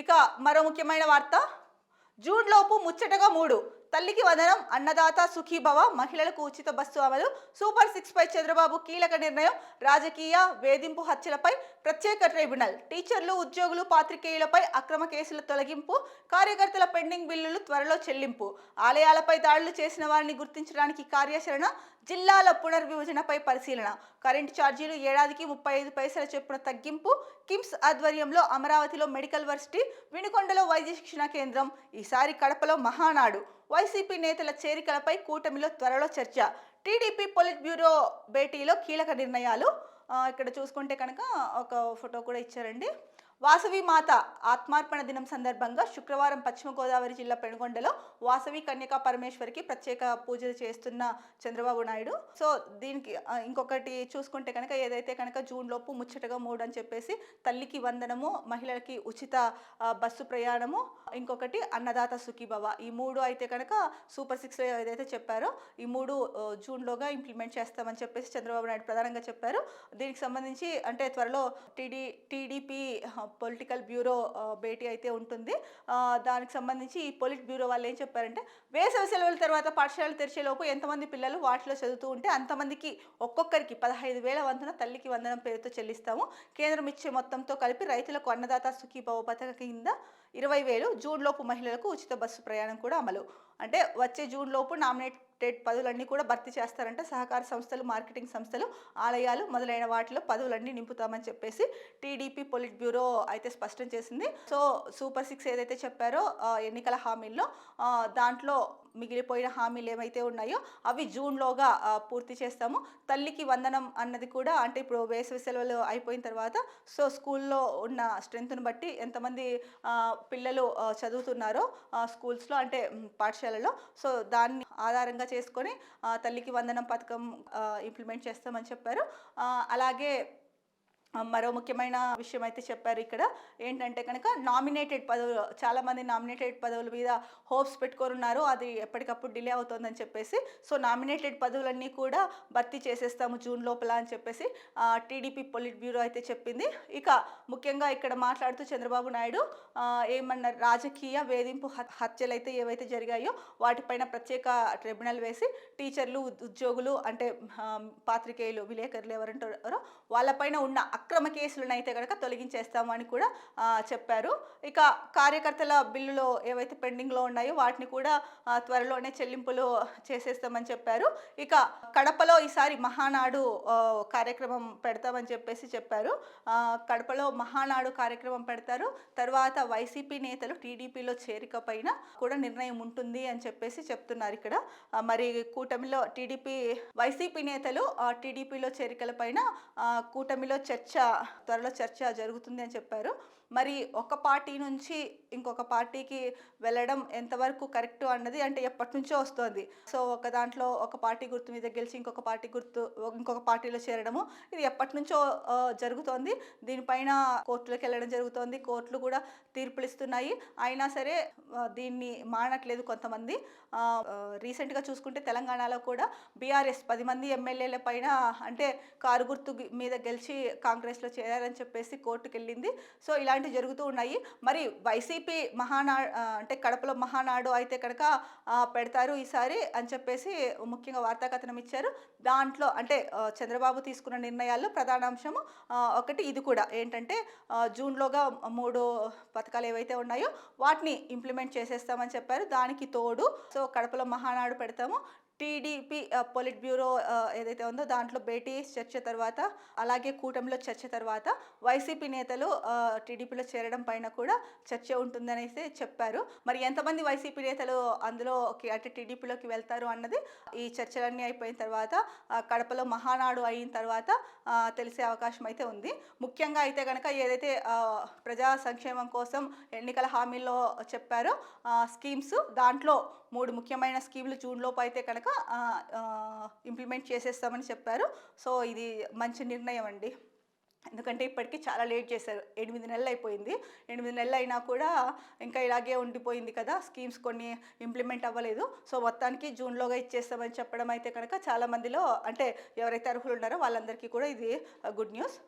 ఇక మరో ముఖ్యమైన వార్త, జూన్ లోపు ముచ్చటగా 3 తల్లికి వందనం, అన్నదాత సుఖీభవ, మహిళలకు ఉచిత బస్సు అమలు, సూపర్ 6 పై చంద్రబాబు కీలక నిర్ణయం, రాజకీయ వేధింపు హత్యలపై ప్రత్యేక ట్రైబ్యునల్, టీచర్లు ఉద్యోగులు పాత్రికేయులపై అక్రమ కేసుల తొలగింపు, కార్యకర్తల పెండింగ్ బిల్లులు త్వరలో చెల్లింపు, ఆలయాలపై దాడులు చేసిన వారిని గుర్తించడానికి కార్యాచరణ, జిల్లాల పునర్విభజనపై పరిశీలన, కరెంటు ఛార్జీలు ఏడాదికి 35 పైసల చొప్పున తగ్గింపు, కిమ్స్ ఆధ్వర్యంలో అమరావతిలో మెడికల్ వర్సిటీ, వినుకొండలో వైద్య శిక్షణ కేంద్రం, ఈసారి కడపలో మహానాడు, వైసీపీ నేతల చేరికలపై కూటమిలో త్వరలో చర్చ, టీడీపీ పొలిట్ బ్యూరో భేటీలో కీలక నిర్ణయాలు. ఇక్కడ చూసుకుంటే కనుక ఒక ఫోటో కూడా ఇచ్చారండి. వాసవి మాత ఆత్మార్పణ దినం సందర్భంగా శుక్రవారం పశ్చిమ గోదావరి జిల్లా పెనుగొండలో వాసవి కన్యకా పరమేశ్వరికి ప్రత్యేక పూజలు చేస్తున్న చంద్రబాబు నాయుడు. సో దీనికి ఇంకొకటి చూసుకుంటే కనుక ఏదైతే కనుక జూన్ లోపు ముచ్చటగా 3 అని చెప్పేసి తల్లికి వందనము, మహిళలకి ఉచిత బస్సు ప్రయాణము, ఇంకొకటి అన్నదాత సుఖీభవ, ఈ 3 అయితే కనుక సూపర్ 6 ఏదైతే చెప్పారో ఈ 3 జూన్లోగా ఇంప్లిమెంట్ చేస్తామని చెప్పేసి చంద్రబాబు నాయుడు ప్రధానంగా చెప్పారు. దీనికి సంబంధించి అంటే త్వరలో టీడీపీ పొలిటికల్ బ్యూరో భేటీ అయితే ఉంటుంది. దానికి సంబంధించి ఈ పొలిట్ బ్యూరో వాళ్ళు ఏం చెప్పారంటే, వేసవి సెలవుల తర్వాత పాఠశాలలు తెరిచేలోపు ఎంతమంది పిల్లలు వాటిలో చదువుతూ ఉంటే అంతమందికి ఒక్కొక్కరికి 15,000 వంతున తల్లికి వందనం పేరుతో చెల్లిస్తాము. కేంద్రం ఇచ్చే మొత్తంతో కలిపి రైతులకు అన్నదాత సుఖీభవ పథకం కింద 20,000, జూన్ లోపు మహిళలకు ఉచిత బస్సు ప్రయాణం కూడా అమలు. అంటే వచ్చే జూన్ లోపు నామినేటెడ్ పదవులన్నీ కూడా భర్తీ చేస్తారంటే సహకార సంస్థలు, మార్కెటింగ్ సంస్థలు, ఆలయాలు మొదలైన వాటిలో పదవులన్నీ నింపుతామని చెప్పేసి టీడీపీ పొలిట్ బ్యూరో అయితే స్పష్టం చేసింది. సో సూపర్ 6 ఏదైతే చెప్పారో ఎన్నికల హామీల్లో దాంట్లో మిగిలిపోయిన హామీలు ఏమైతే ఉన్నాయో అవి జూన్లోగా పూర్తి చేస్తాము. తల్లికి వందనం అన్నది కూడా అంటే ఇప్పుడు వేసవి సెలవులు అయిపోయిన తర్వాత సో స్కూల్లో ఉన్న స్ట్రెంత్ను బట్టి ఎంతమంది పిల్లలు చదువుతున్నారో స్కూల్స్లో అంటే పాఠశాలలో, సో దాన్ని ఆధారంగా చేసుకొని తల్లికి వందనం పథకం ఇంప్లిమెంట్ చేస్తామని చెప్పారు. అలాగే మరో ముఖ్యమైన విషయం అయితే చెప్పారు ఇక్కడ ఏంటంటే కనుక నామినేటెడ్ పదవులు, చాలామంది నామినేటెడ్ పదవుల మీద హోప్స్ పెట్టుకొని ఉన్నారు, అది ఎప్పటికప్పుడు డిలే అవుతుందని చెప్పేసి. సో నామినేటెడ్ పదవులన్నీ కూడా భర్తీ చేసేస్తాము జూన్ లోపల అని చెప్పేసి టీడీపీ పొలిట్ బ్యూరో అయితే చెప్పింది. ఇక ముఖ్యంగా ఇక్కడ మాట్లాడుతూ చంద్రబాబు నాయుడు ఏమన్నారు, రాజకీయ వేధింపు హత్యలు అయితే ఏవైతే జరిగాయో వాటిపైన ప్రత్యేక ట్రిబ్యునల్ వేసి టీచర్లు ఉద్యోగులు అంటే పాత్రికేయులు విలేకరులు ఎవరంటారో వాళ్ళపైన ఉన్న అక్రమ కేసులను అయితే కనుక తొలగించేస్తాము అని కూడా చెప్పారు. ఇక కార్యకర్తల బిల్లులో ఏవైతే పెండింగ్లో ఉన్నాయో వాటిని కూడా త్వరలోనే చెల్లింపులు చేసేస్తామని చెప్పారు. ఇక కడపలో ఈసారి మహానాడు కార్యక్రమం పెడతామని చెప్పేసి చెప్పారు. కడపలో మహానాడు కార్యక్రమం పెడతారు. తర్వాత వైసీపీ నేతలు టీడీపీలో చేరిక పైన కూడా నిర్ణయం ఉంటుంది అని చెప్పేసి చెప్తున్నారు ఇక్కడ. మరి కూటమిలో వైసీపీ నేతలు టీడీపీలో చేరికల పైన కూటమిలో త్వరలో చర్చ జరుగుతుంది అని చెప్పారు. మరి ఒక పార్టీ నుంచి ఇంకొక పార్టీకి వెళ్ళడం ఎంతవరకు కరెక్ట్ అన్నది అంటే ఎప్పటి నుంచో వస్తుంది. సో ఒక దాంట్లో ఒక పార్టీ గుర్తు మీద గెలిచి ఇంకొక పార్టీలో చేరడము ఇది ఎప్పటి నుంచో జరుగుతోంది. దీనిపైన కోర్టులకు వెళ్ళడం జరుగుతోంది, కోర్టులు కూడా తీర్పులు ఇస్తున్నాయి. అయినా సరే దీన్ని మానట్లేదు కొంతమంది. రీసెంట్గా చూసుకుంటే తెలంగాణలో కూడా బీఆర్ఎస్ 10 మంది ఎమ్మెల్యేల పైన అంటే కారు గుర్తు మీద గెలిచి కాంగ్రెస్లో చేరారని చెప్పేసి కోర్టుకు వెళ్ళింది. సో ఇలాంటివి జరుగుతూ ఉన్నాయి. మరి వైసీపీ అంటే కడపలో మహానాడు అయితే కనుక పెడతారు ఈసారి అని చెప్పేసి ముఖ్యంగా వార్తాకథనం ఇచ్చారు. దాంట్లో అంటే చంద్రబాబు తీసుకున్న నిర్ణయాల్లో ప్రధాన అంశము ఒకటి ఇది కూడా ఏంటంటే జూన్లోగా 3 పథకాలు ఏవైతే ఉన్నాయో వాటిని ఇంప్లిమెంట్ చేసేస్తామని చెప్పారు. దానికి తోడు సో కడపలో మహానాడు పెడతాము, టీడీపీ పొలిట్ బ్యూరో ఏదైతే ఉందో దాంట్లో భేటీ చర్చ తర్వాత అలాగే కూటమిలో చర్చ తర్వాత వైసీపీ నేతలు టీడీపీలో చేరడం పైన కూడా చర్చ ఉంటుందని అయితే చెప్పారు. మరి ఎంతమంది వైసీపీ నేతలు అందులోకి అంటే టీడీపీలోకి వెళ్తారు అన్నది ఈ చర్చలన్నీ అయిపోయిన తర్వాత కడపలో మహానాడు అయిన తర్వాత తెలిసే అవకాశం అయితే ఉంది. ముఖ్యంగా అయితే కనుక ఏదైతే ప్రజా సంక్షేమం కోసం ఎన్నికల హామీల్లో చెప్పారో స్కీమ్స్, దాంట్లో 3 ముఖ్యమైన స్కీములు జూన్లోపు అయితే కనుక ఇంప్లిమెంట్ చేసేస్తామని చెప్పారు. సో ఇది మంచి నిర్ణయం అండి. ఎందుకంటే ఇప్పటికీ చాలా లేట్ చేశారు. 8 నెలలు అయిపోయింది. 8 నెలలు అయినా కూడా ఇంకా ఇలాగే ఉండిపోయింది కదా, స్కీమ్స్ కొన్ని ఇంప్లిమెంట్ అవ్వలేదు. సో మొత్తానికి జూన్లోగా ఇచ్చేస్తామని చెప్పడం అయితే కనుక చాలా మందిలో అంటే ఎవరైతే అర్హులు ఉన్నారో వాళ్ళందరికీ కూడా ఇది గుడ్ న్యూస్.